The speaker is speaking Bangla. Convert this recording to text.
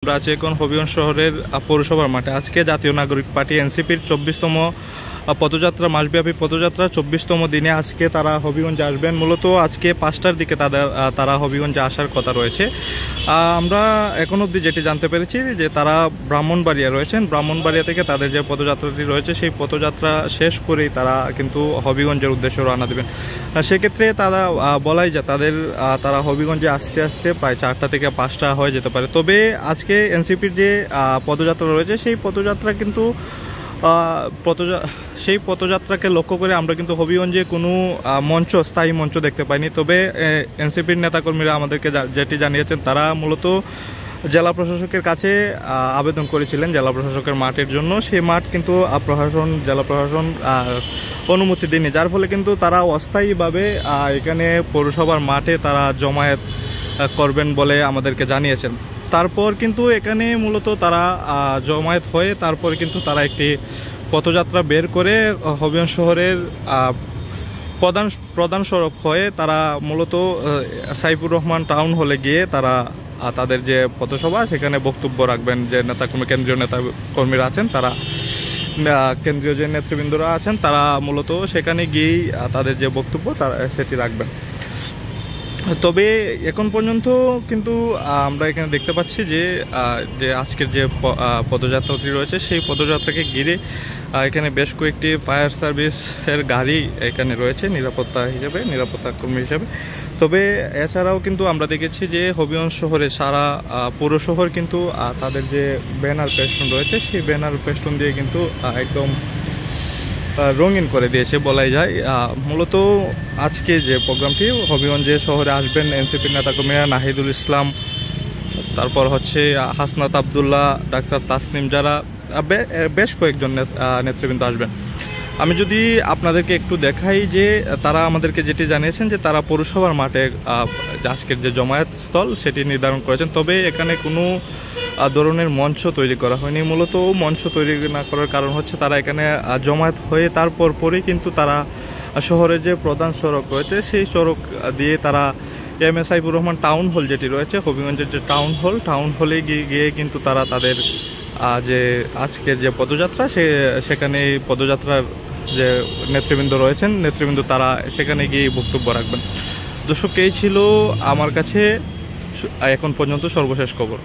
আমরা আছি এখন হবিগঞ্জ শহরের পৌরসভার মাঠে। আজকে জাতীয় নাগরিক পার্টি এনসিপির 24তম পদযাত্রা, মাসব্যাপী পদযাত্রা 24তম দিনে আজকে তারা হবিগঞ্জে আসবেন। মূলত আজকে 5টার দিকে তারা হবিগঞ্জে আসার কথা রয়েছে। আমরা এখন অবধি যেটি জানতে পেরেছি যে তারা ব্রাহ্মণবাড়িয়া রয়েছেন। ব্রাহ্মণবাড়িয়া থেকে তাদের যে পদযাত্রাটি রয়েছে সেই পদযাত্রা শেষ করেই তারা কিন্তু হবিগঞ্জের উদ্দেশ্যে রওনা দেবেন। সেক্ষেত্রে তারা বলাই যায় তারা হবিগঞ্জে আসতে আসতে প্রায় 4টা থেকে 5টা হয়ে যেতে পারে। তবে আজকে এনসিপির যে পদযাত্রা রয়েছে সেই পদযাত্রা কিন্তু সেই পদযাত্রাকে লক্ষ্য করে আমরা কিন্তু হবিগঞ্জে কোনো স্থায়ী মঞ্চ দেখতে পাইনি। তবে এনসিপির নেতাকর্মীরা আমাদেরকে যেটি জানিয়েছেন, তারা মূলত জেলা প্রশাসকের কাছে আবেদন করেছিলেন জেলা প্রশাসকের মাঠের জন্য। সেই মাঠ কিন্তু জেলা প্রশাসন অনুমতি দেয়নি, যার ফলে কিন্তু তারা অস্থায়ীভাবে এখানে পৌরসভার মাঠে তারা জমায়েত করবেন বলে আমাদেরকে জানিয়েছেন। তারপর কিন্তু এখানে মূলত তারা জমায়েত হয়ে তারপর কিন্তু তারা একটি পথযাত্রা বের করে হবিগঞ্জ শহরের প্রধান সড়ক হয়ে তারা মূলত সাইফুর রহমান টাউন হলে গিয়ে তারা তাদের যে পথসভা সেখানে বক্তব্য রাখবেন। যে কেন্দ্রীয় নেতাকর্মীরা আছেন, তারা কেন্দ্রীয় যে নেতৃবৃন্দরা আছেন, তারা মূলত সেখানে গিয়েই তাদের যে বক্তব্য সেটি রাখবেন। তবে এখন পর্যন্ত কিন্তু আমরা এখানে দেখতে পাচ্ছি যে আজকের যে পদযাত্রাটি রয়েছে সেই পদযাত্রাকে ঘিরে এখানে বেশ কয়েকটি ফায়ার সার্ভিসের গাড়ি এখানে রয়েছে নিরাপত্তা কর্মী হিসেবে। তবে এছাড়াও কিন্তু আমরা দেখেছি যে হবিগঞ্জ শহরে সারা পৌর শহর কিন্তু তাদের যে ব্যানার পেস্টন রয়েছে সেই ব্যানার পেস্টন দিয়ে কিন্তু একদম রঙিন করে দিয়েছে বলাই যায়। মূলত আজকে যে প্রোগ্রামটি, হবিগঞ্জে শহরে আসবেন এনসিপির নেতাকর্মীরা নাহিদুল ইসলাম, তারপর হচ্ছে হাসনাত আবদুল্লাহ, ডাক্তার তাসনিম, যারা বেশ কয়েকজন নেতৃবৃন্দ আসবেন। আমি যদি আপনাদেরকে একটু দেখাই যে তারা আমাদেরকে যেটি জানিয়েছেন যে তারা পৌরসভার মাঠে আজকের যে জমায়েত স্থল সেটি নির্ধারণ করেছেন। তবে এখানে কোনো ধরনের মঞ্চ তৈরি করা হয়নি। মূলত মঞ্চ তৈরি না করার কারণ হচ্ছে তারা এখানে জমায়েত হয়ে তারপরই কিন্তু তারা শহরের যে প্রধান সড়ক রয়েছে সেই সড়ক দিয়ে তারা সাইফুর রহমান টাউন হল যেটি রয়েছে হবিগঞ্জের যে টাউন হলে গিয়ে কিন্তু তারা তাদের যে আজকের যে পদযাত্রা সেখানে পদযাত্রার যে নেতৃবৃন্দ তারা সেখানে গিয়ে বক্তব্য রাখবেন। দর্শক, এই ছিল আমার কাছে এখন পর্যন্ত সর্বশেষ খবর।